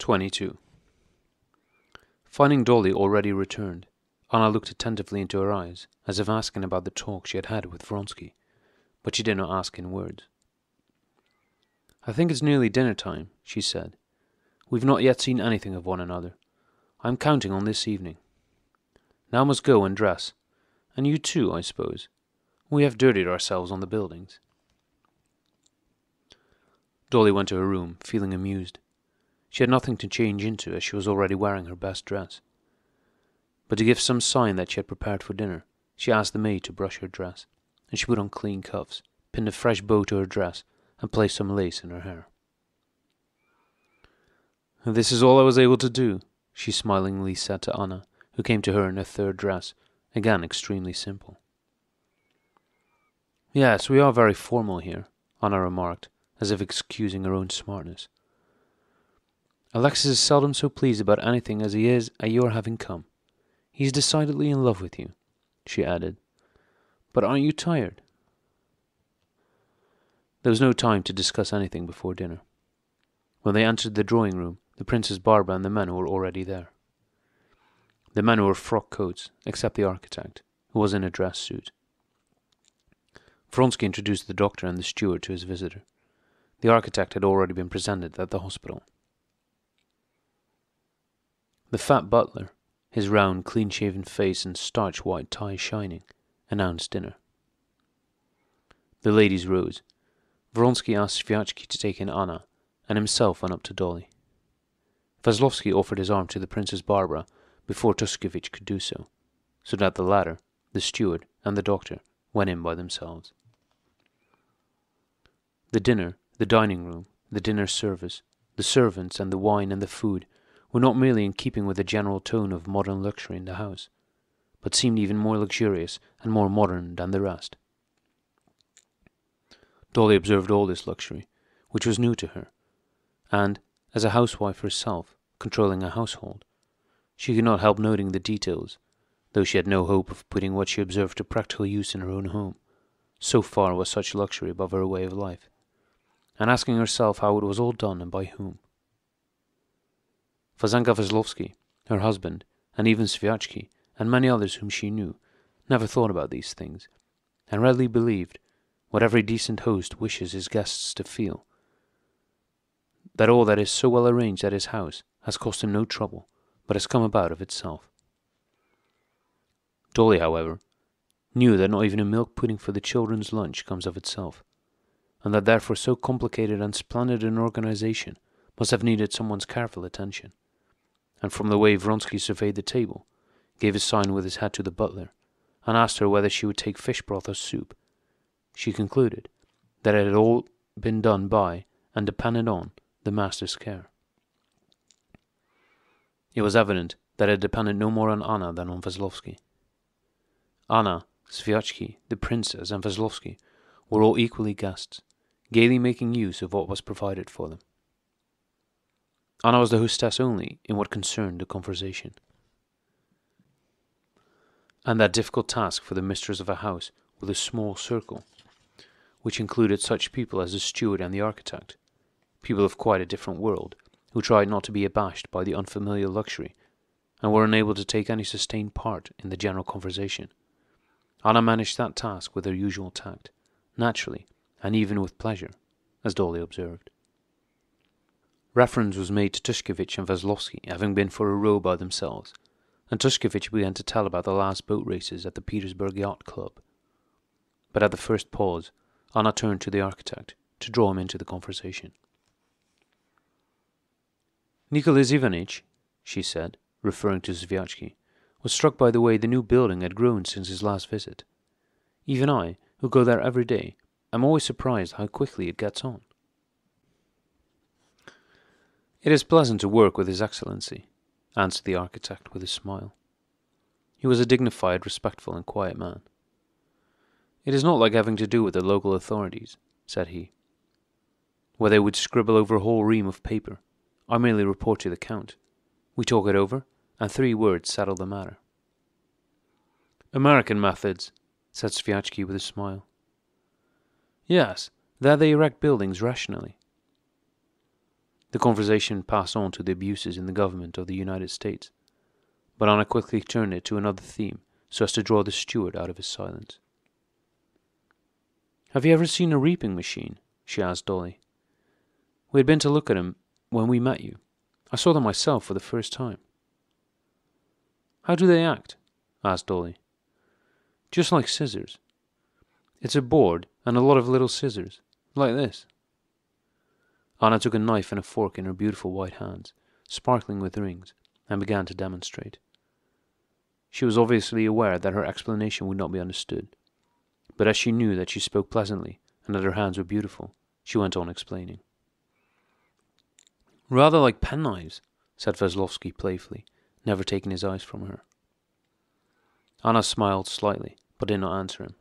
22. Finding Dolly already returned, Anna looked attentively into her eyes, as if asking about the talk she had had with Vronsky, but she did not ask in words. "I think it's nearly dinner time," she said. "We've not yet seen anything of one another. I am counting on this evening. Now I must go and dress, and you too, I suppose. We have dirtied ourselves on the buildings." Dolly went to her room, feeling amused. She had nothing to change into, as she was already wearing her best dress. But to give some sign that she had prepared for dinner, she asked the maid to brush her dress, and she put on clean cuffs, pinned a fresh bow to her dress, and placed some lace in her hair. "This is all I was able to do," she smilingly said to Anna, who came to her in her third dress, again extremely simple. "Yes, we are very formal here," Anna remarked, as if excusing her own smartness. "Alexis is seldom so pleased about anything as he is at your having come. He's decidedly in love with you," she added. "But aren't you tired?" There was no time to discuss anything before dinner. When they entered the drawing room, the Princess Barbara and the men were already there. The men wore frock coats, except the architect, who was in a dress suit. Vronsky introduced the doctor and the steward to his visitor. The architect had already been presented at the hospital. The fat butler, his round, clean-shaven face and starched white tie shining, announced dinner. The ladies rose. Vronsky asked Sviatchky to take in Anna, and himself went up to Dolly. Veslovsky offered his arm to the Princess Barbara before Tushkevich could do so that the latter, the steward, and the doctor went in by themselves. The dinner, the dining room, the dinner service, the servants, and the wine and the food were not merely in keeping with the general tone of modern luxury in the house, but seemed even more luxurious and more modern than the rest. Dolly observed all this luxury, which was new to her, and, as a housewife herself, controlling a household, she could not help noting the details, though she had no hope of putting what she observed to practical use in her own home. So far was such luxury above her way of life, and asking herself how it was all done and by whom. Vasenka Veslovsky, her husband, and even Sviatchky, and many others whom she knew, never thought about these things, and readily believed, what every decent host wishes his guests to feel, that all that is so well arranged at his house has cost him no trouble, but has come about of itself. Dolly, however, knew that not even a milk pudding for the children's lunch comes of itself, and that therefore so complicated and splendid an organization must have needed someone's careful attention, and from the way Vronsky surveyed the table, gave a sign with his head to the butler, and asked her whether she would take fish broth or soup, she concluded that it had all been done by, and depended on, the master's care. It was evident that it depended no more on Anna than on Veslovsky. Anna, Sviatchky, the princess, and Veslovsky were all equally guests, gaily making use of what was provided for them. Anna was the hostess only in what concerned the conversation. And that difficult task for the mistress of a house with a small circle, which included such people as the steward and the architect, people of quite a different world, who tried not to be abashed by the unfamiliar luxury, and were unable to take any sustained part in the general conversation. Anna managed that task with her usual tact, naturally, and even with pleasure, as Dolly observed. Reference was made to Tushkevich and Veslovsky having been for a row by themselves, and Tushkevich began to tell about the last boat races at the Petersburg Yacht Club. But at the first pause, Anna turned to the architect to draw him into the conversation. "Nicholas Ivanitch," she said, referring to Sviatchky, was struck by the way the new building had grown since his last visit. "Even I, who go there every day, am always surprised how quickly it gets on." "It is pleasant to work with His Excellency," answered the architect with a smile. He was a dignified, respectful, and quiet man. "It is not like having to do with the local authorities," said he, "where they would scribble over a whole ream of paper. I merely report to the Count. We talk it over, and 3 words settle the matter." "American methods," said Sviatchky with a smile. "Yes, there they erect buildings rationally." The conversation passed on to the abuses in the government of the United States, but Anna quickly turned it to another theme so as to draw the steward out of his silence. "Have you ever seen a reaping machine?" she asked Dolly. "We had been to look at them when we met you. I saw them myself for the first time." "How do they act?" asked Dolly. "Just like scissors. It's a board and a lot of little scissors, like this." Anna took a knife and a fork in her beautiful white hands, sparkling with rings, and began to demonstrate. She was obviously aware that her explanation would not be understood, but as she knew that she spoke pleasantly and that her hands were beautiful, she went on explaining. "Rather like penknives," said Veslovsky playfully, never taking his eyes from her. Anna smiled slightly, but did not answer him.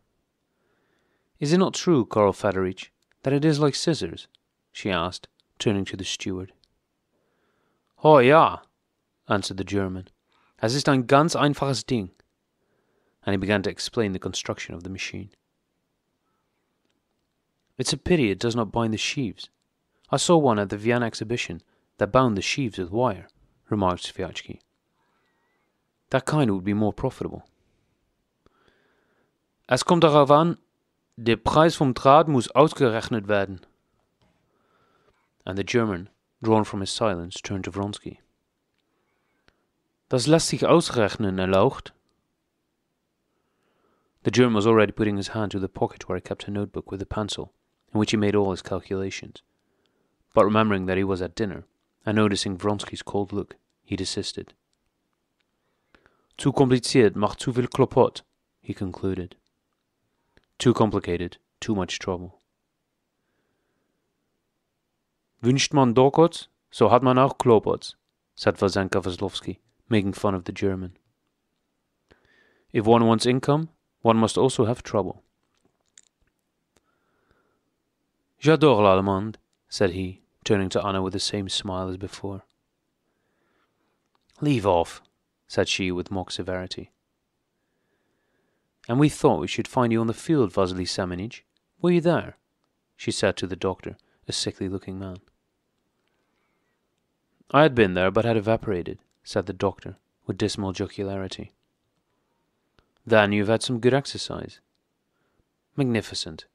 "Is it not true, Karl Fedorich, that it is like scissors?" she asked, turning to the steward. "Oh ja," answered the German. "Es ist ein ganz einfaches Ding." And he began to explain the construction of the machine. "It's a pity it does not bind the sheaves. I saw one at the Vienna exhibition that bound the sheaves with wire," remarked Sviatchky. "That kind would be more profitable." "Es kommt darauf an, der Preis vom Draht muss ausgerechnet werden." And the German, drawn from his silence, turned to Vronsky. "Das lässt sich ausrechnen, erlaucht." The German was already putting his hand to the pocket where he kept a notebook with a pencil, in which he made all his calculations. But remembering that he was at dinner, and noticing Vronsky's cold look, he desisted. "Zu kompliziert macht zu viel Klopot," he concluded. "Too complicated, too much trouble." "Wünscht man Dokots, so hat man auch Klopots," said Vasenka Veslovsky, making fun of the German. "If one wants income, one must also have trouble." "J'adore l'Allemande," said he, turning to Anna with the same smile as before. "Leave off," said she with mock severity. "And we thought we should find you on the field, Vasily Semenich. Were you there?" she said to the doctor, a sickly-looking man. "I had been there, but had evaporated," said the doctor, with dismal jocularity. "Then you've had some good exercise." "Magnificent.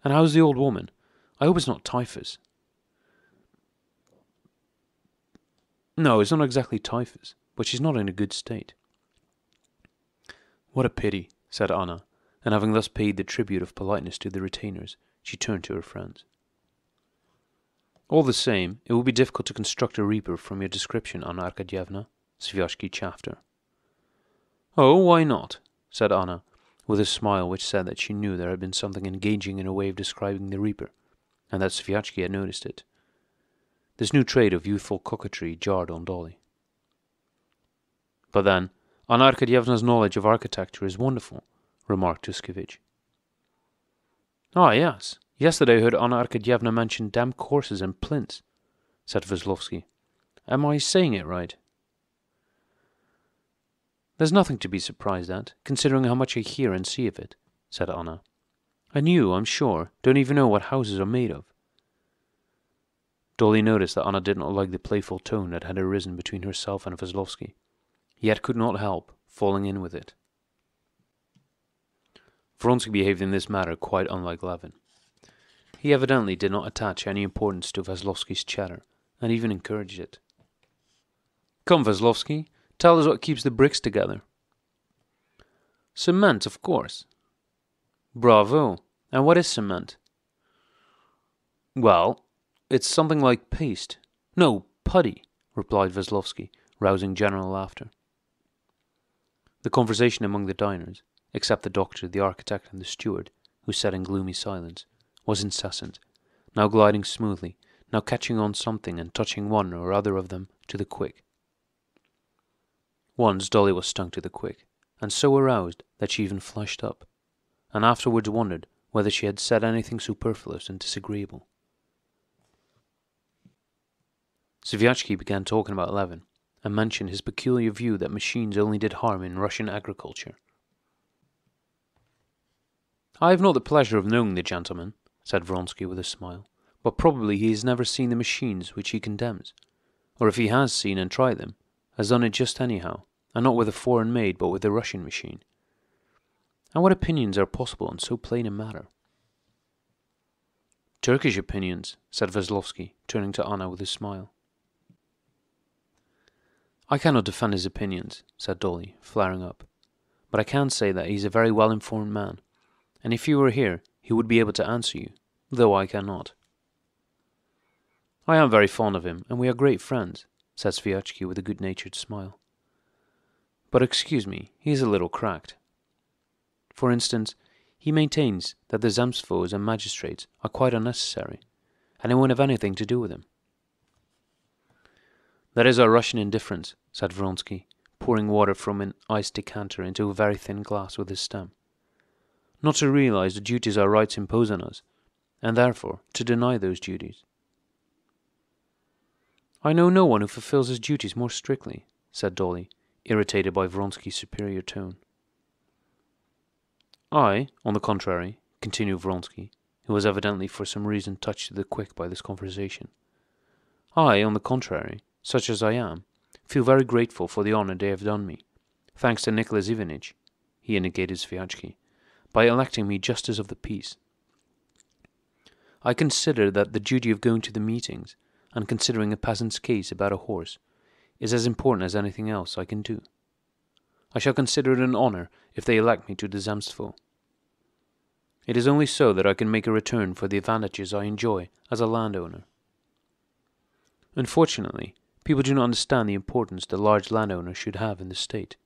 And how's the old woman? I hope it's not typhus." "No, it's not exactly typhus, but she's not in a good state." "What a pity," said Anna, and having thus paid the tribute of politeness to the retainers, she turned to her friends. "All the same, it will be difficult to construct a reaper from your description, Anna Arkadyevna," Sviatchky chaffed her. "Oh, why not?" said Anna, with a smile which said that she knew there had been something engaging in her way of describing the reaper, and that Sviatchky had noticed it. This new trait of youthful coquetry jarred on Dolly. "But then, Anna Arkadyevna's knowledge of architecture is wonderful," remarked Tuskevich. "Ah, yes. Yesterday I heard Anna Arkadyevna mention damp horses and plinths," said Veslovsky. "Am I saying it right?" "There's nothing to be surprised at, considering how much I hear and see of it," said Anna. "And you, I'm sure, don't even know what houses are made of." Dolly noticed that Anna did not like the playful tone that had arisen between herself and Veslovsky, yet could not help falling in with it. Vronsky behaved in this matter quite unlike Levin. He evidently did not attach any importance to Veslovsky's chatter, and even encouraged it. "Come, Veslovsky, tell us what keeps the bricks together." "Cement, of course." "Bravo! And what is cement?" "Well, it's something like paste. No, putty," replied Veslovsky, rousing general laughter. The conversation among the diners, except the doctor, the architect, and the steward, who sat in gloomy silence, was incessant, now gliding smoothly, now catching on something and touching one or other of them to the quick. Once Dolly was stung to the quick, and so aroused that she even flushed up, and afterwards wondered whether she had said anything superfluous and disagreeable. Sviatchky began talking about Levin, and mentioned his peculiar view that machines only did harm in Russian agriculture. "I have not the pleasure of knowing the gentleman," said Vronsky with a smile, but probably he has never seen the machines which he condemns, or if he has seen and tried them, has done it just anyhow, and not with a foreign made, but with the Russian machine. And what opinions are possible on so plain a matter? Turkish opinions, said Veslovsky, turning to Anna with a smile. I cannot defend his opinions, said Dolly, flaring up, but I can say that he is a very well-informed man, and if he were here, he would be able to answer you, though I cannot. I am very fond of him, and we are great friends, said Sviatchky with a good-natured smile. But excuse me, he is a little cracked. For instance, he maintains that the Zemstvos and magistrates are quite unnecessary, and they won't have anything to do with him. That is our Russian indifference, said Vronsky, pouring water from an iced decanter into a very thin glass with his stem. Not to realize the duties our rights impose on us, and therefore to deny those duties. I know no one who fulfills his duties more strictly, said Dolly, irritated by Vronsky's superior tone. I, on the contrary, continued Vronsky, who was evidently for some reason touched to the quick by this conversation. I, on the contrary, such as I am, feel very grateful for the honour they have done me, thanks to Nicholas Ivanitch, he indicated Sviatchky, by electing me Justice of the Peace. I consider that the duty of going to the meetings, and considering a peasant's case about a horse, is as important as anything else I can do. I shall consider it an honour if they elect me to the Zemstvo. It is only so that I can make a return for the advantages I enjoy as a landowner. Unfortunately, people do not understand the importance the large landowner should have in the state.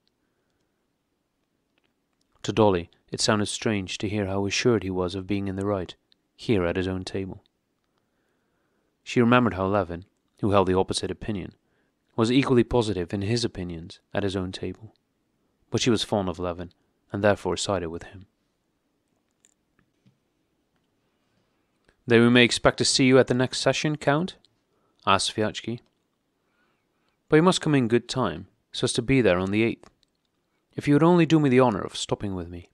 To Dolly, it sounded strange to hear how assured he was of being in the right, here at his own table. She remembered how Levin, who held the opposite opinion, was equally positive in his opinions at his own table. But she was fond of Levin, and therefore sided with him. Then we may expect to see you at the next session, Count? Asked Sviatchky. But you must come in good time, so as to be there on the 8th. If you would only do me the honour of stopping with me.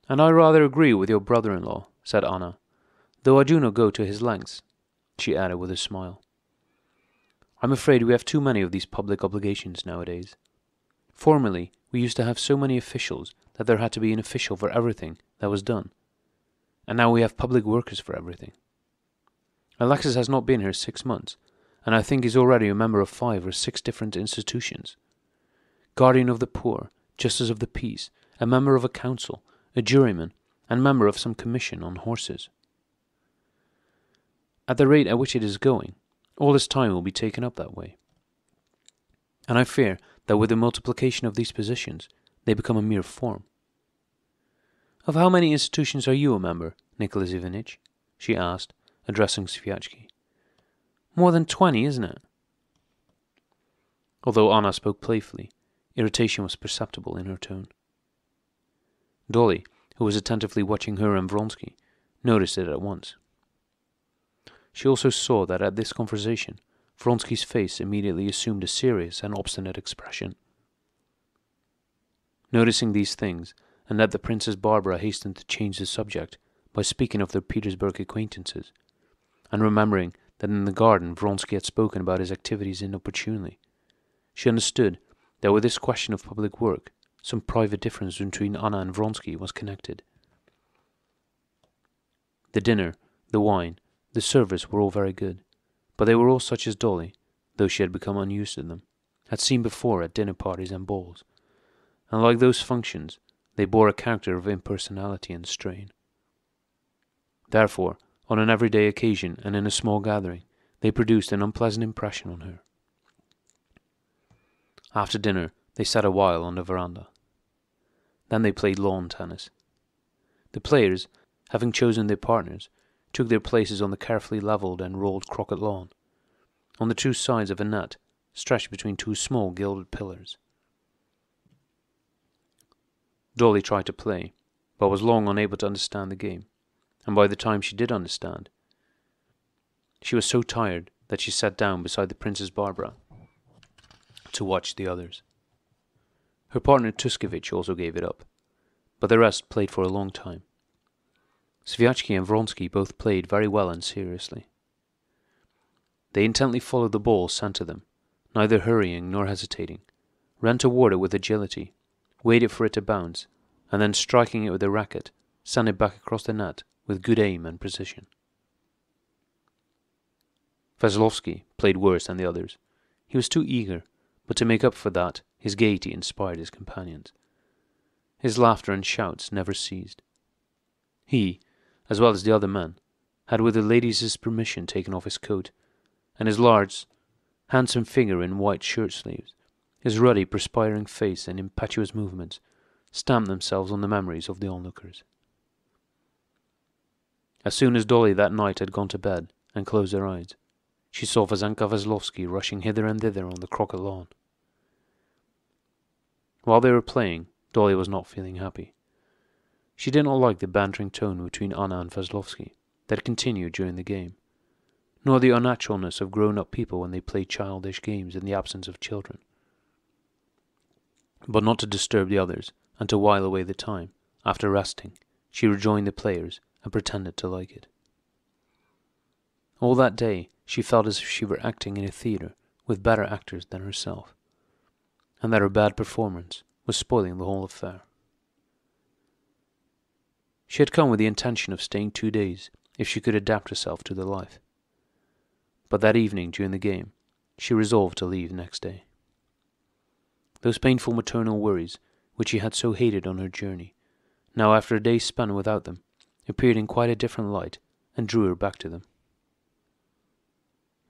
And I rather agree with your brother-in-law, said Anna, though I do not go to his lengths, she added with a smile. I'm afraid we have too many of these public obligations nowadays. Formerly, we used to have so many officials that there had to be an official for everything that was done. And now we have public workers for everything. Alexis has not been here 6 months, and I think he's already a member of 5 or 6 different institutions. Guardian of the poor, Justice of the Peace, a member of a council, a juryman, and member of some commission on horses. At the rate at which it is going, all his time will be taken up that way. And I fear that with the multiplication of these positions, they become a mere form. Of how many institutions are you a member, Nicholas Ivanitch? She asked, addressing Sviatchky. More than 20, isn't it? Although Anna spoke playfully, irritation was perceptible in her tone. Dolly, who was attentively watching her and Vronsky, noticed it at once. She also saw that at this conversation, Vronsky's face immediately assumed a serious and obstinate expression. Noticing these things, and that the Princess Barbara hastened to change the subject by speaking of their Petersburg acquaintances, and remembering that in the garden Vronsky had spoken about his activities inopportunely, she understood that with this question of public work, some private difference between Anna and Vronsky was connected. The dinner, the wine, the service were all very good, but they were all such as Dolly, though she had become unused to them, had seen before at dinner parties and balls, and like those functions, they bore a character of impersonality and strain. Therefore, on an everyday occasion and in a small gathering, they produced an unpleasant impression on her. After dinner, they sat a while on the veranda. Then they played lawn tennis. The players, having chosen their partners, took their places on the carefully levelled and rolled croquet lawn, on the 2 sides of a net stretched between 2 small gilded pillars. Dolly tried to play, but was long unable to understand the game, and by the time she did understand, she was so tired that she sat down beside the Princess Barbara to watch the others. Her partner Tuskevich also gave it up, but the rest played for a long time. Sviatchy and Vronsky both played very well and seriously. They intently followed the ball sent to them, neither hurrying nor hesitating, ran toward it with agility, waited for it to bounce, and then striking it with the racket, sent it back across the net with good aim and precision. Veslovsky played worse than the others. He was too eager, but to make up for that, his gaiety inspired his companions. His laughter and shouts never ceased. He, as well as the other men, had with the ladies' permission taken off his coat, and his large, handsome figure in white shirt-sleeves, his ruddy, perspiring face and impetuous movements, stamped themselves on the memories of the onlookers. As soon as Dolly that night had gone to bed and closed her eyes, she saw Vasenka Veslovsky rushing hither and thither on the croquet lawn. While they were playing, Dolly was not feeling happy. She did not like the bantering tone between Anna and Veslovsky that continued during the game, nor the unnaturalness of grown-up people when they played childish games in the absence of children. But not to disturb the others, and to while away the time, after resting, she rejoined the players and pretended to like it. All that day she felt as if she were acting in a theatre with better actors than herself, and that her bad performance was spoiling the whole affair. She had come with the intention of staying 2 days if she could adapt herself to the life. But that evening during the game, she resolved to leave next day. Those painful maternal worries, which she had so hated on her journey, now after a day spent without them, appeared in quite a different light and drew her back to them.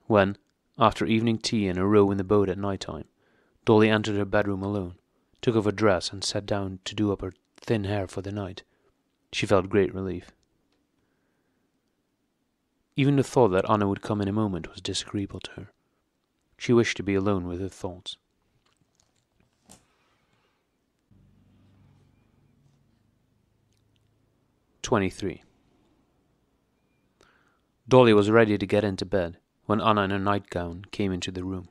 When, after evening tea and a row in the boat at night time, Dolly entered her bedroom alone, took off her dress and sat down to do up her thin hair for the night, she felt great relief. Even the thought that Anna would come in a moment was disagreeable to her. She wished to be alone with her thoughts. "23. Dolly was ready to get into bed when Anna in her nightgown came into the room.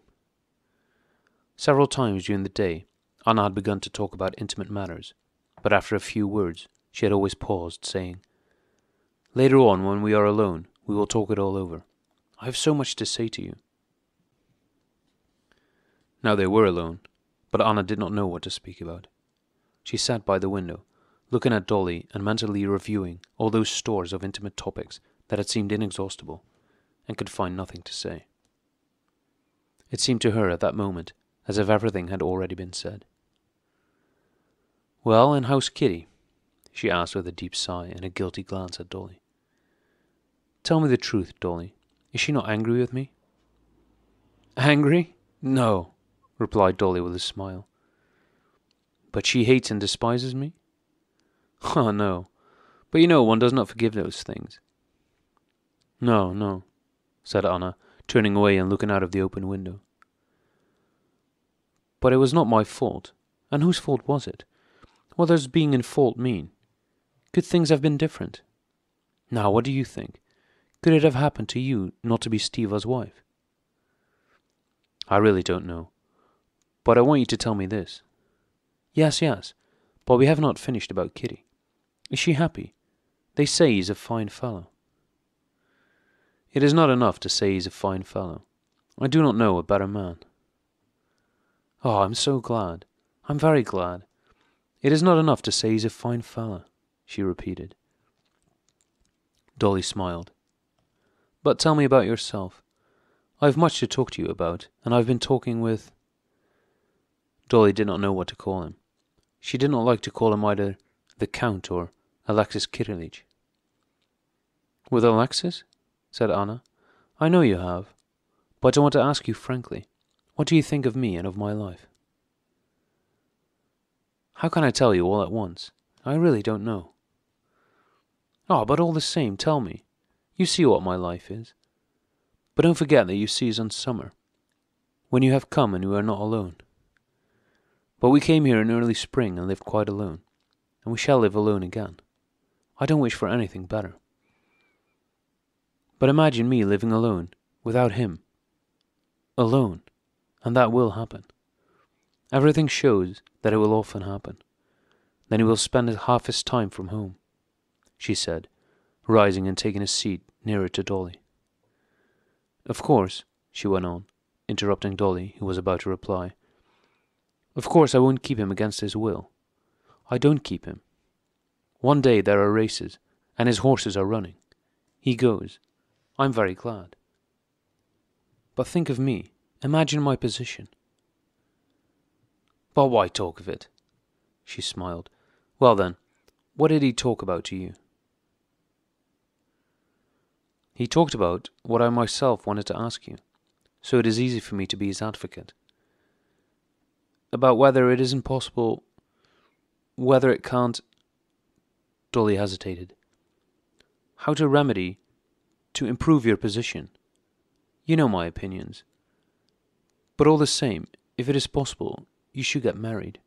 Several times during the day, Anna had begun to talk about intimate matters, but after a few words, she had always paused, saying, "Later on, when we are alone, we will talk it all over. I have so much to say to you." Now they were alone, but Anna did not know what to speak about. She sat by the window, looking at Dolly and mentally reviewing all those stores of intimate topics that had seemed inexhaustible, and could find nothing to say. It seemed to her at that moment as if everything had already been said. "Well, and how's Kitty?" she asked with a deep sigh and a guilty glance at Dolly. "Tell me the truth, Dolly. Is she not angry with me?" "Angry? No," replied Dolly with a smile. "But she hates and despises me?" "Oh, no. But you know one does not forgive those things." "No, no," said Anna, turning away and looking out of the open window. "But it was not my fault. And whose fault was it? What does being in fault mean? Could things have been different? Now, what do you think? Could it have happened to you not to be Stiva's wife?" "I really don't know. But I want you to tell me this." Yes, but we have not finished about Kitty. Is she happy? They say he's a fine fellow." "It is not enough to say he's a fine fellow. I do not know a better man." "Oh, I'm so glad. I'm very glad. It is not enough to say he's a fine fellow," she repeated. Dolly smiled. "But tell me about yourself. I have much to talk to you about, and I've been talking with—" Dolly did not know what to call him. She did not like to call him either the Count or Alexis Kirillich. "With Alexis?" said Anna. "I know you have. But I want to ask you frankly, what do you think of me and of my life?" "How can I tell you all at once? I really don't know." "Oh, but all the same, tell me. You see what my life is. But don't forget that you season summer, when you have come and you are not alone. But we came here in early spring and lived quite alone, and we shall live alone again. I don't wish for anything better. But imagine me living alone, without him. Alone, and that will happen. Everything shows that it will often happen. Then he will spend half his time from home," she said, rising and taking a seat nearer to Dolly. "Of course," she went on, interrupting Dolly, who was about to reply. "Of course I won't keep him against his will. I don't keep him. One day there are races, and his horses are running. He goes. I'm very glad. But think of me. Imagine my position." "But why talk of it?" She smiled. "Well then, what did he talk about to you?" "He talked about what I myself wanted to ask you, so it is easy for me to be his advocate. About whether it isn't possible, whether it can't—" Dolly hesitated. "How to remedy, to improve your position. You know my opinions. But all the same, if it is possible, you should get married."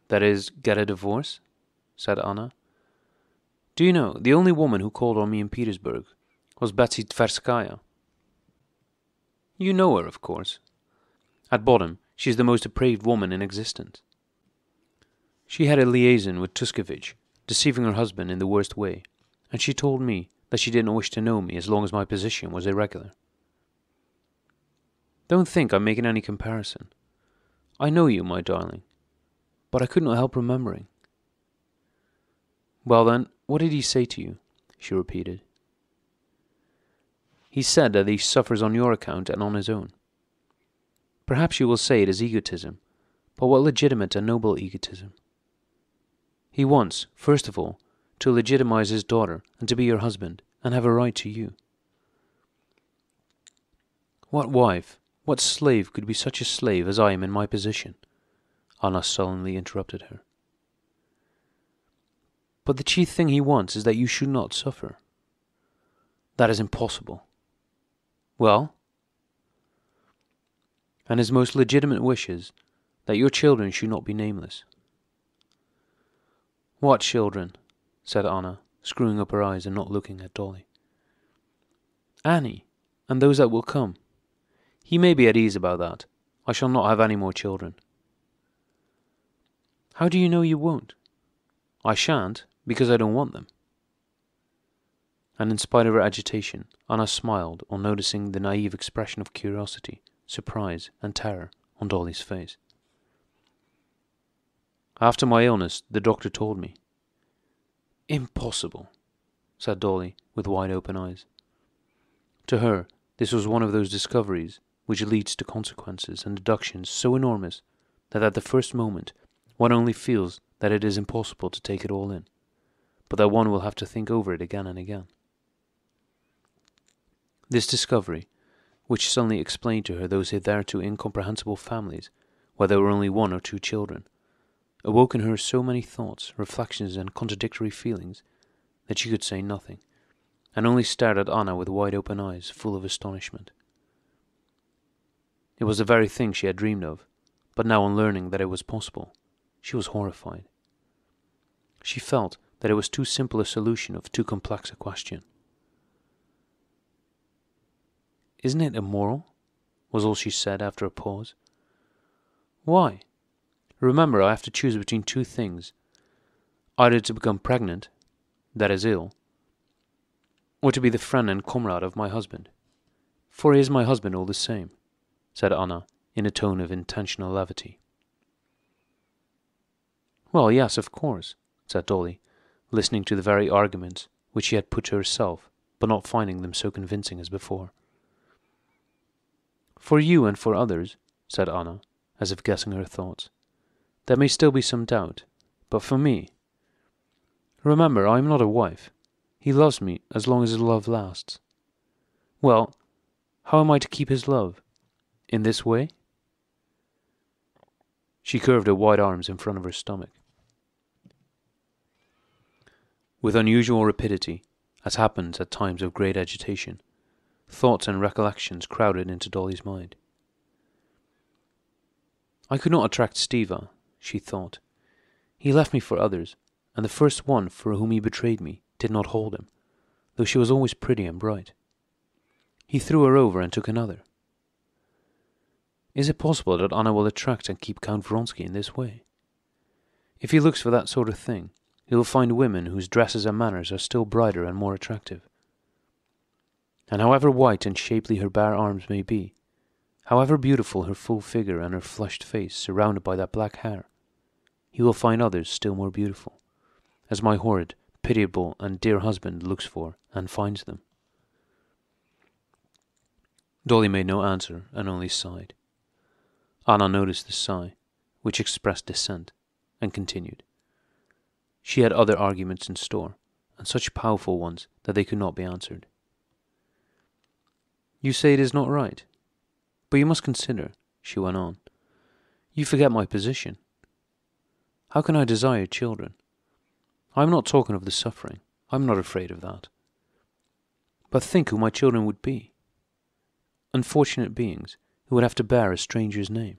"That is, get a divorce?" said Anna. "Do you know, the only woman who called on me in Petersburg was Betsy Tverskaya. You know her, of course. At bottom, she is the most depraved woman in existence. She had a liaison with Tuskevich, deceiving her husband in the worst way, and she told me that she didn't wish to know me as long as my position was irregular. Don't think I'm making any comparison. I know you, my darling, but I could not help remembering." "Well then, what did he say to you?" she repeated. "He said that he suffers on your account and on his own. Perhaps you will say it is egotism, but what legitimate and noble egotism. He wants, first of all, to legitimize his daughter and to be your husband and have a right to you." "What wife, what slave could be such a slave as I am in my position?" Anna sullenly interrupted her. "But the chief thing he wants is that you should not suffer." "That is impossible." "Well?" "And his most legitimate wish is that your children should not be nameless." "What children?" said Anna, screwing up her eyes and not looking at Dolly. "Annie, and those that will come. He may be at ease about that. I shall not have any more children." "How do you know you won't?" "I shan't, because I don't want them." And in spite of her agitation, Anna smiled on noticing the naive expression of curiosity, surprise, and terror on Dolly's face. "After my illness, the doctor told me." "Impossible," said Dolly, with wide open eyes. To her, this was one of those discoveries which leads to consequences and deductions so enormous that at the first moment one only feels that it is impossible to take it all in, but that one will have to think over it again and again. This discovery, which suddenly explained to her those hitherto incomprehensible families where there were only one or two children, awoke in her so many thoughts, reflections, and contradictory feelings that she could say nothing, and only stared at Anna with wide open eyes full of astonishment. It was the very thing she had dreamed of, but now on learning that it was possible, she was horrified. She felt that it was too simple a solution of too complex a question. "Isn't it immoral?" was all she said after a pause. "Why? Remember, I have to choose between two things. Either to become pregnant, that is ill, or to be the friend and comrade of my husband. For he is my husband all the same," said Anna, in a tone of intentional levity. "Well, yes, of course," said Dolly, listening to the very arguments which she had put to herself, but not finding them so convincing as before. "For you and for others," said Anna, as if guessing her thoughts, "there may still be some doubt, but for me... Remember, I am not a wife. He loves me as long as his love lasts. Well, how am I to keep his love? In this way?" She curved her wide arms in front of her stomach. With unusual rapidity, as happens at times of great agitation, thoughts and recollections crowded into Dolly's mind. "I could not attract Stiva," she thought. "He left me for others, and the first one for whom he betrayed me did not hold him, though she was always pretty and bright. He threw her over and took another. Is it possible that Anna will attract and keep Count Vronsky in this way? If he looks for that sort of thing, he will find women whose dresses and manners are still brighter and more attractive. And however white and shapely her bare arms may be, however beautiful her full figure and her flushed face surrounded by that black hair, he will find others still more beautiful, as my horrid, pitiable, and dear husband looks for and finds them. Dolly made no answer and only sighed. Anna noticed the sigh, which expressed dissent, and continued. She had other arguments in store, and such powerful ones that they could not be answered. You say it is not right, but you must consider, she went on. You forget my position. How can I desire children? I am not talking of the suffering. I am not afraid of that. But think who my children would be. Unfortunate beings who would have to bear a stranger's name.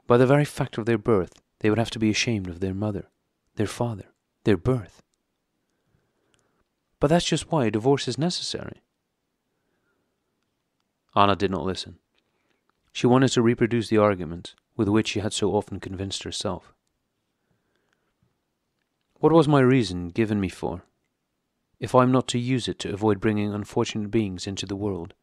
By the very fact of their birth, they would have to be ashamed of their mother, their father, their birth. But that's just why a divorce is necessary. Anna did not listen. She wanted to reproduce the argument with which she had so often convinced herself. What was my reason given me for, if I am not to use it to avoid bringing unfortunate beings into the world?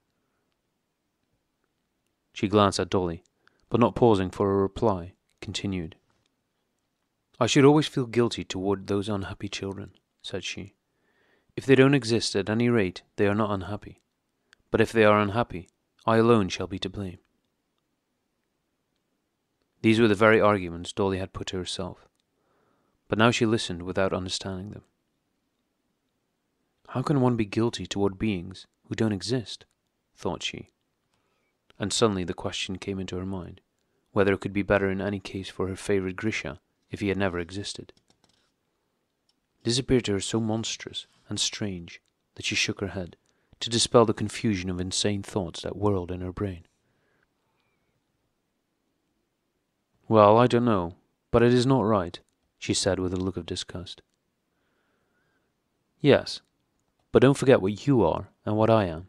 She glanced at Dolly, but not pausing for a reply, continued. I should always feel guilty toward those unhappy children, said she. If they don't exist, at any rate, they are not unhappy. But if they are unhappy, I alone shall be to blame. These were the very arguments Dolly had put to herself, but now she listened without understanding them. How can one be guilty toward beings who don't exist? Thought she. And suddenly the question came into her mind, whether it could be better in any case for her favourite Grisha if he had never existed. This appeared to her so monstrous and strange that she shook her head, to dispel the confusion of insane thoughts that whirled in her brain. Well, I don't know, but it is not right, she said with a look of disgust. Yes, but don't forget what you are and what I am.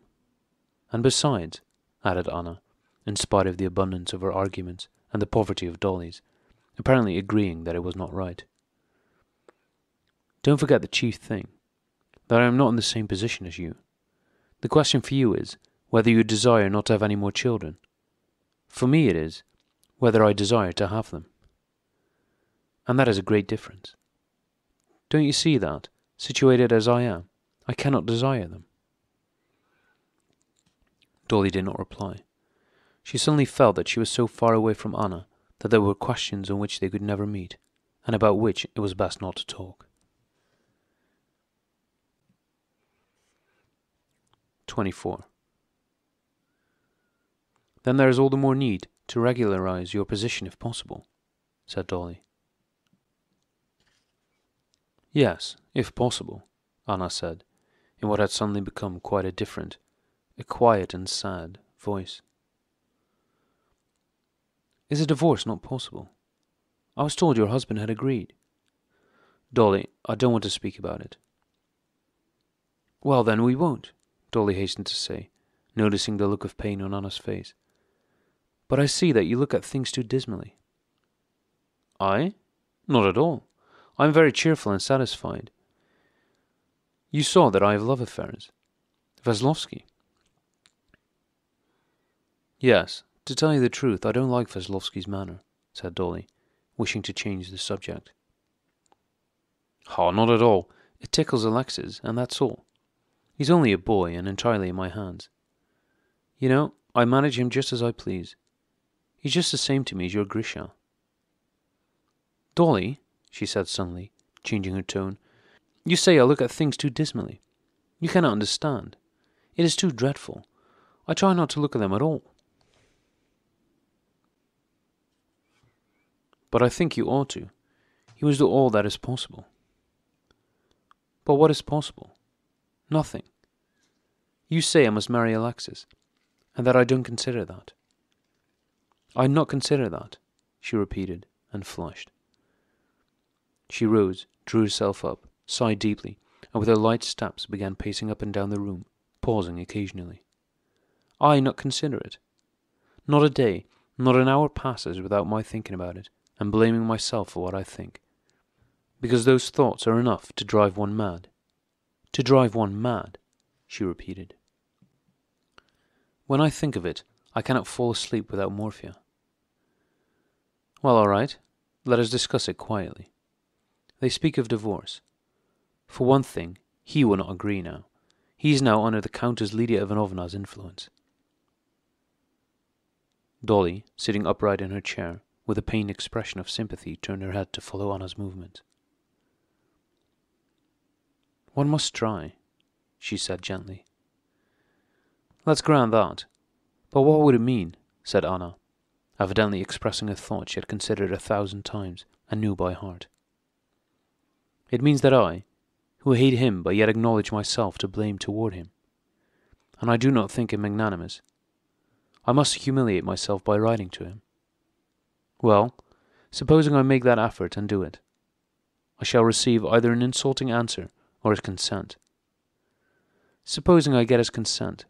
And besides, added Anna, in spite of the abundance of her arguments and the poverty of Dolly's, apparently agreeing that it was not right. Don't forget the chief thing, that I am not in the same position as you. The question for you is whether you desire not to have any more children. For me it is whether I desire to have them. And that is a great difference. Don't you see that, situated as I am, I cannot desire them? Dolly did not reply. She suddenly felt that she was so far away from Anna that there were questions on which they could never meet, and about which it was best not to talk. 24. Then there is all the more need to regularize your position if possible, said Dolly. Yes, if possible, Anna said, in what had suddenly become quite a different, a quiet and sad voice. Is a divorce not possible? I was told your husband had agreed. Dolly, I don't want to speak about it. Well, then we won't, Dolly hastened to say, noticing the look of pain on Anna's face. But I see that you look at things too dismally. I? Not at all. I am very cheerful and satisfied. You saw that I have love affairs. Veslovsky. Yes, to tell you the truth, I don't like Veslovsky's manner, said Dolly, wishing to change the subject. Oh, not at all. It tickles Alexis, and that's all. He's only a boy, and entirely in my hands. You know, I manage him just as I please. He's just the same to me as your Grisha. Dolly, she said suddenly, changing her tone, you say I look at things too dismally. You cannot understand. It is too dreadful. I try not to look at them at all. But I think you ought to. You must do all that is possible. But what is possible? Nothing. You say I must marry Alexis, and that I don't consider that. I not consider that, she repeated, and flushed. She rose, drew herself up, sighed deeply, and with her light steps began pacing up and down the room, pausing occasionally. I not consider it. Not a day, not an hour passes without my thinking about it, and blaming myself for what I think. Because those thoughts are enough to drive one mad. To drive one mad, she repeated. When I think of it, I cannot fall asleep without morphia. Well, all right. Let us discuss it quietly. They speak of divorce. For one thing, he will not agree now. He is now under the Countess Lydia Ivanovna's influence. Dolly, sitting upright in her chair, with a pained expression of sympathy, turned her head to follow Anna's movement. One must try, she said gently. Let's grant that. But what would it mean? Said Anna, evidently expressing a thought she had considered 1,000 times and knew by heart. It means that I, who hate him but yet acknowledge myself to blame toward him, and I do not think him magnanimous, I must humiliate myself by writing to him. Well, supposing I make that effort and do it, I shall receive either an insulting answer or his consent. Supposing I get his consent.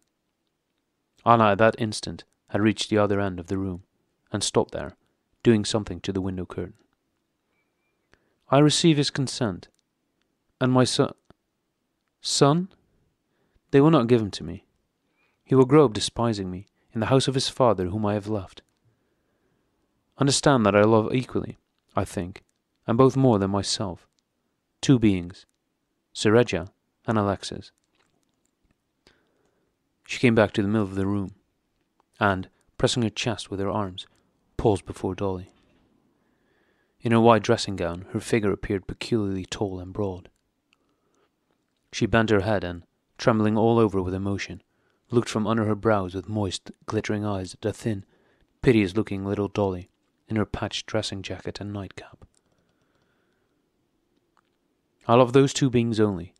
Anna at that instant had reached the other end of the room and stopped there, doing something to the window curtain. I receive his consent, and my son? They will not give him to me. He will grow up despising me in the house of his father whom I have left. Understand that I love equally, I think, and both more than myself, 2 beings, Seregia and Alexis. She came back to the middle of the room, and, pressing her chest with her arms, paused before Dolly. In her white dressing gown, her figure appeared peculiarly tall and broad. She bent her head and, trembling all over with emotion, looked from under her brows with moist, glittering eyes at the thin, piteous-looking little Dolly in her patched dressing jacket and nightcap. I love those 2 beings only,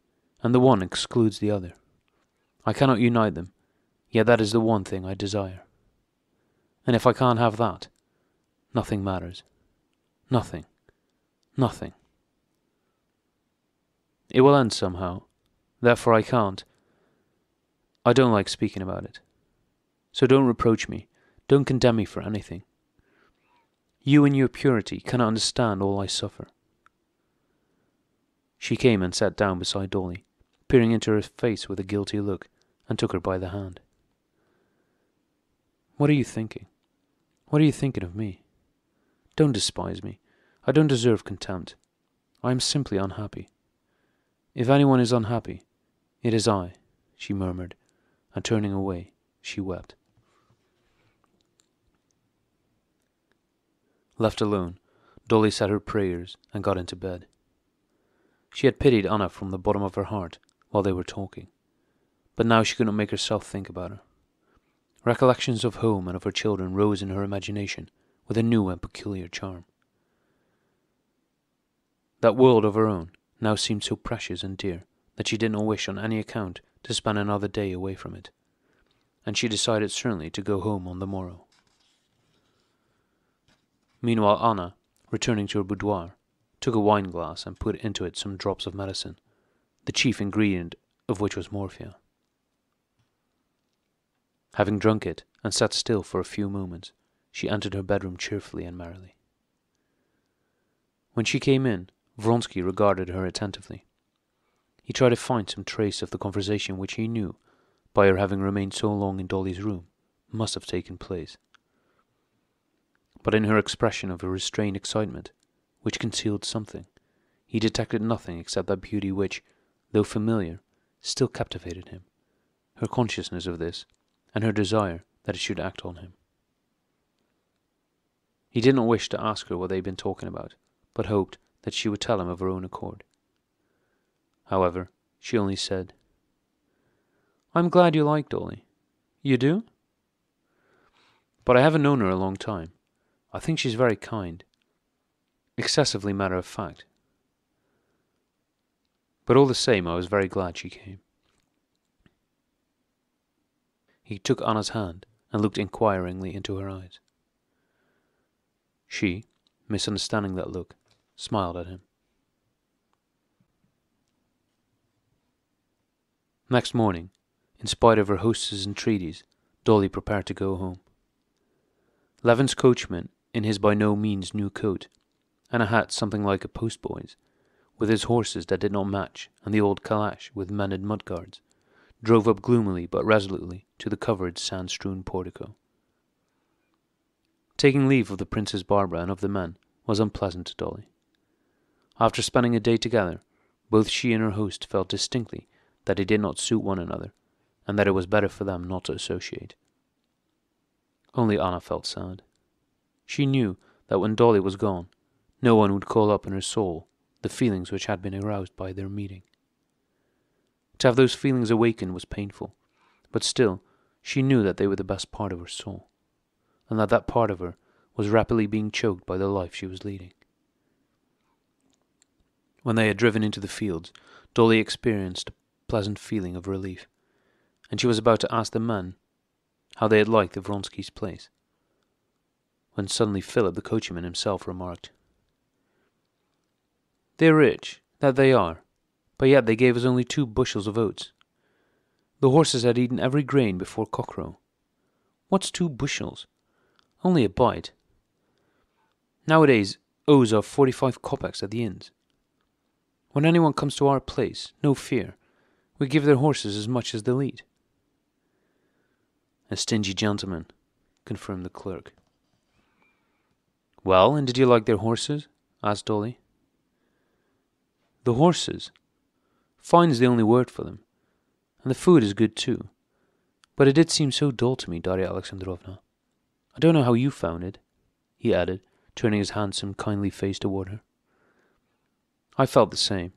and the one excludes the other. I cannot unite them, yet that is the one thing I desire. And if I can't have that, nothing matters. Nothing. Nothing. It will end somehow, therefore I can't. I don't like speaking about it. So don't reproach me, don't condemn me for anything. You in your purity cannot understand all I suffer. She came and sat down beside Dolly, peering into her face with a guilty look, and took her by the hand. What are you thinking? What are you thinking of me? Don't despise me. I don't deserve contempt. I am simply unhappy. If anyone is unhappy, it is I, she murmured, and turning away, she wept. Left alone, Dolly said her prayers and got into bed. She had pitied Anna from the bottom of her heart while they were talking, but now she could not make herself think about her. Recollections of home and of her children rose in her imagination with a new and peculiar charm. That world of her own now seemed so precious and dear that she did not wish on any account to spend another day away from it, and she decided certainly to go home on the morrow. Meanwhile Anna, returning to her boudoir, took a wine-glass and put into it some drops of medicine, the chief ingredient of which was morphia. Having drunk it and sat still for a few moments, she entered her bedroom cheerfully and merrily. When she came in, Vronsky regarded her attentively. He tried to find some trace of the conversation which he knew, by her having remained so long in Dolly's room, must have taken place. But in her expression of a restrained excitement, which concealed something, he detected nothing except that beauty which, though familiar, still captivated him, her consciousness of this, and her desire that it should act on him. He did not wish to ask her what they had been talking about, but hoped that she would tell him of her own accord. However, she only said, "I'm glad you like Dolly. You do?" "But I haven't known her a long time. I think she's very kind. Excessively matter-of-fact. But all the same, I was very glad she came." He took Anna's hand and looked inquiringly into her eyes. She, misunderstanding that look, smiled at him. Next morning, in spite of her hostess's entreaties, Dolly prepared to go home. Levin's coachman, in his by no means new coat, and a hat something like a postboy's, with his horses that did not match and the old calash with mended mudguards, drove up gloomily but resolutely to the covered, sand-strewn portico. Taking leave of the Princess Barbara and of the men was unpleasant to Dolly. After spending a day together, both she and her host felt distinctly that they did not suit one another, and that it was better for them not to associate. Only Anna felt sad. She knew that when Dolly was gone, no one would call up in her soul the feelings which had been aroused by their meeting. To have those feelings awakened was painful, but still she knew that they were the best part of her soul, and that part of her was rapidly being choked by the life she was leading. When they had driven into the fields, Dolly experienced a pleasant feeling of relief, and she was about to ask the men how they had liked the Vronskys' place, when suddenly Philip, the coachman himself, remarked, "They are rich, that they are, but yet they gave us only 2 bushels of oats. The horses had eaten every grain before cockcrow. What's 2 bushels? Only a bite. Nowadays, oats are 45 kopecks at the inns. When anyone comes to our place, no fear, we give their horses as much as they'll eat." "A stingy gentleman," confirmed the clerk. "Well, and did you like their horses?" asked Dolly. "The horses? Fine is the only word for them, and the food is good too. But it did seem so dull to me, Darya Alexandrovna. I don't know how you found it," he added, turning his handsome, kindly face toward her. "I felt the same.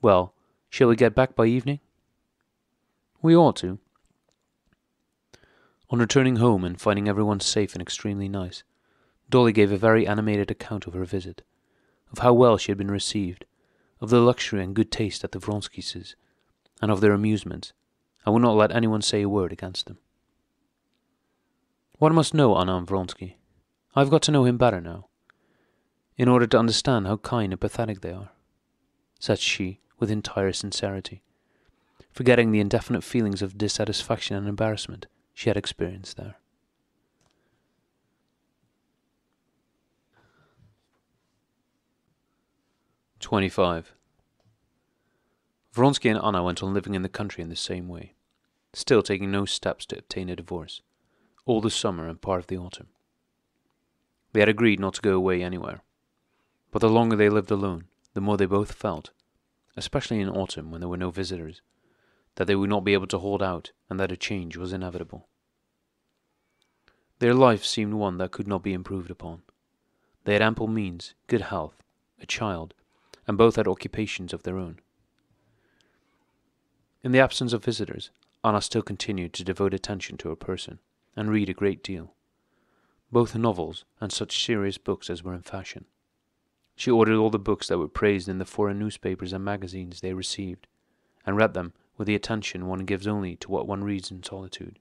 Well, shall we get back by evening?" "We ought to." On returning home and finding everyone safe and extremely nice, Dolly gave a very animated account of her visit, of how well she had been received, of the luxury and good taste at the Vronskys', and of their amusements, and would not let anyone say a word against them. "One must know Anna and Vronsky. I have got to know him better now, in order to understand how kind and pathetic they are," said she with entire sincerity, forgetting the indefinite feelings of dissatisfaction and embarrassment she had experienced there. 25. Vronsky and Anna went on living in the country in the same way, still taking no steps to obtain a divorce, all the summer and part of the autumn. They had agreed not to go away anywhere, but the longer they lived alone, the more they both felt, especially in autumn when there were no visitors, that they would not be able to hold out and that a change was inevitable. Their life seemed one that could not be improved upon. They had ample means, good health, a child, and both had occupations of their own. In the absence of visitors, Anna still continued to devote attention to her person, and read a great deal, both novels and such serious books as were in fashion. She ordered all the books that were praised in the foreign newspapers and magazines they received, and read them with the attention one gives only to what one reads in solitude.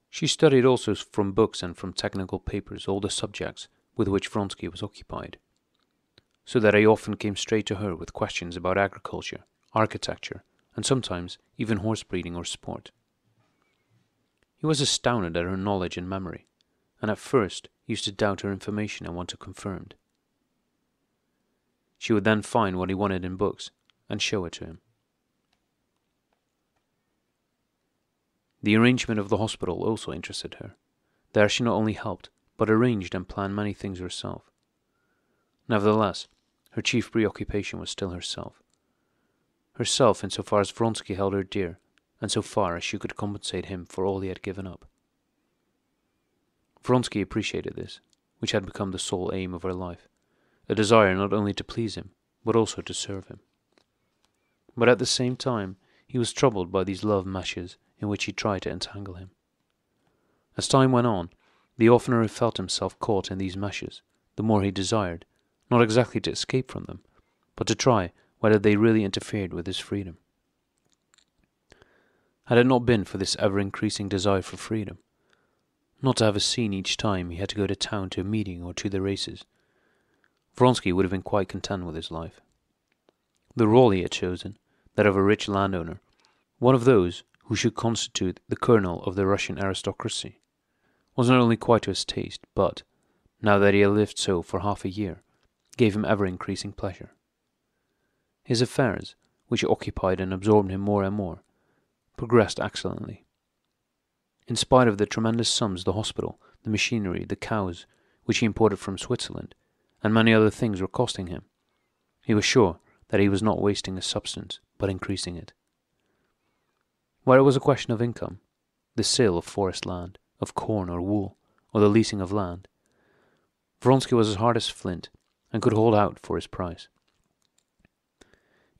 She studied also from books and from technical papers all the subjects with which Vronsky was occupied, so that he often came straight to her with questions about agriculture, architecture, and sometimes even horse breeding or sport. He was astounded at her knowledge and memory, and at first used to doubt her information and want to confirmed. She would then find what he wanted in books and show it to him. The arrangement of the hospital also interested her. There she not only helped, but arranged and planned many things herself. Nevertheless, her chief preoccupation was still herself. Herself in so far as Vronsky held her dear, and so far as she could compensate him for all he had given up. Vronsky appreciated this, which had become the sole aim of her life, a desire not only to please him, but also to serve him. But at the same time, he was troubled by these love meshes in which he tried to entangle him. As time went on, the oftener he felt himself caught in these meshes, the more he desired, not exactly to escape from them, but to try whether they really interfered with his freedom. Had it not been for this ever-increasing desire for freedom, not to have a scene each time he had to go to town to a meeting or to the races, Vronsky would have been quite content with his life. The role he had chosen, that of a rich landowner, one of those who should constitute the kernel of the Russian aristocracy, was not only quite to his taste, but, now that he had lived so for half a year, gave him ever-increasing pleasure. His affairs, which occupied and absorbed him more and more, progressed excellently. In spite of the tremendous sums the hospital, the machinery, the cows, which he imported from Switzerland, and many other things were costing him, he was sure that he was not wasting his substance, but increasing it. Where it was a question of income, the sale of forest land, of corn or wool, or the leasing of land, Vronsky was as hard as flint, and could hold out for his price.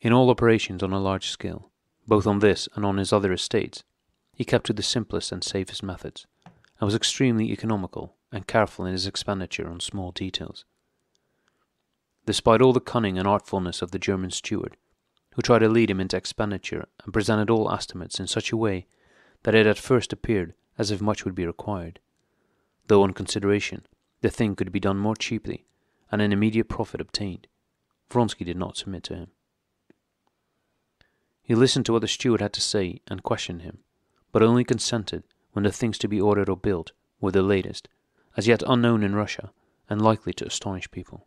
In all operations on a large scale, both on this and on his other estates, he kept to the simplest and safest methods, and was extremely economical and careful in his expenditure on small details. Despite all the cunning and artfulness of the German steward, who tried to lead him into expenditure and presented all estimates in such a way that it at first appeared as if much would be required, though on consideration the thing could be done more cheaply and an immediate profit obtained, Vronsky did not submit to him. He listened to what the steward had to say and questioned him, but only consented when the things to be ordered or built were the latest, as yet unknown in Russia, and likely to astonish people.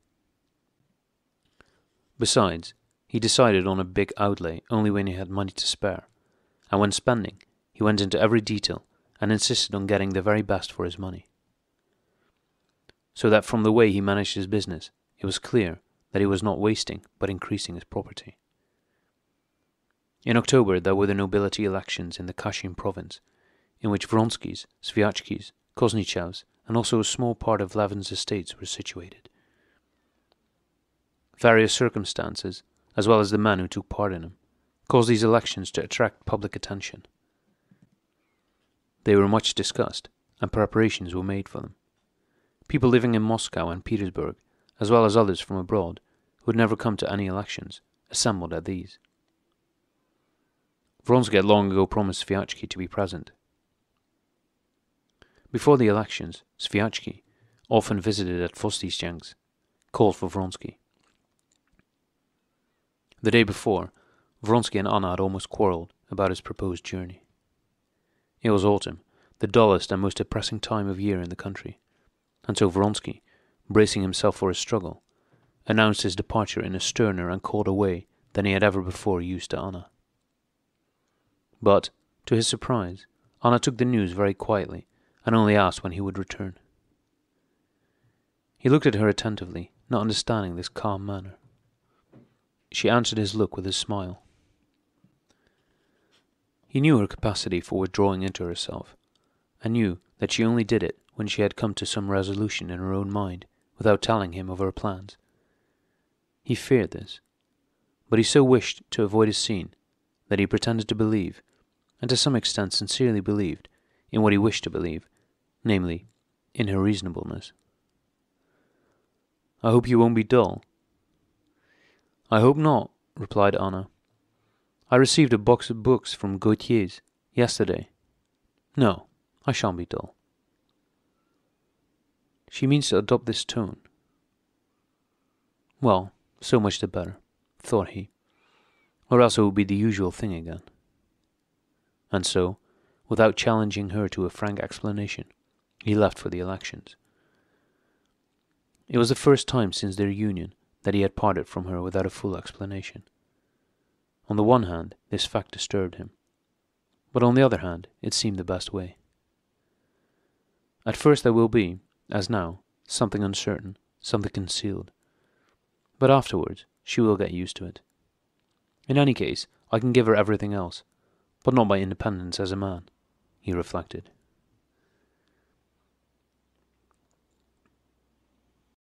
Besides, he decided on a big outlay only when he had money to spare, and when spending, he went into every detail and insisted on getting the very best for his money. So that from the way he managed his business, it was clear that he was not wasting but increasing his property. In October there were the nobility elections in the Kashim province, in which Vronskys, Sviatchkys, Koznichevs, and also a small part of Levin's estates were situated. Various circumstances, as well as the men who took part in them, caused these elections to attract public attention. They were much discussed, and preparations were made for them. People living in Moscow and Petersburg, as well as others from abroad, who had never come to any elections, assembled at these. Vronsky had long ago promised Sviatchky to be present. Before the elections, Sviatchky, often visited at Vozdizhensk, called for Vronsky. The day before, Vronsky and Anna had almost quarrelled about his proposed journey. It was autumn, the dullest and most depressing time of year in the country, and so Vronsky, bracing himself for a struggle, announced his departure in a sterner and colder way than he had ever before used to Anna. But, to his surprise, Anna took the news very quietly and only asked when he would return. He looked at her attentively, not understanding this calm manner. She answered his look with a smile. He knew her capacity for withdrawing into herself, and knew that she only did it when she had come to some resolution in her own mind without telling him of her plans. He feared this, but he so wished to avoid a scene that he pretended to believe, and to some extent sincerely believed, in what he wished to believe, namely, in her reasonableness. "I hope you won't be dull." "I hope not," replied Anna. "I received a box of books from Gautier's yesterday. No, I shan't be dull." She means to adopt this tone. Well, so much the better, thought he, or else it would be the usual thing again. And so, without challenging her to a frank explanation, he left for the elections. It was the first time since their union that he had parted from her without a full explanation. On the one hand, this fact disturbed him, but on the other hand, it seemed the best way. At first there will be, as now, something uncertain, something concealed, but afterwards she will get used to it. In any case, I can give her everything else, but not my independence as a man, he reflected.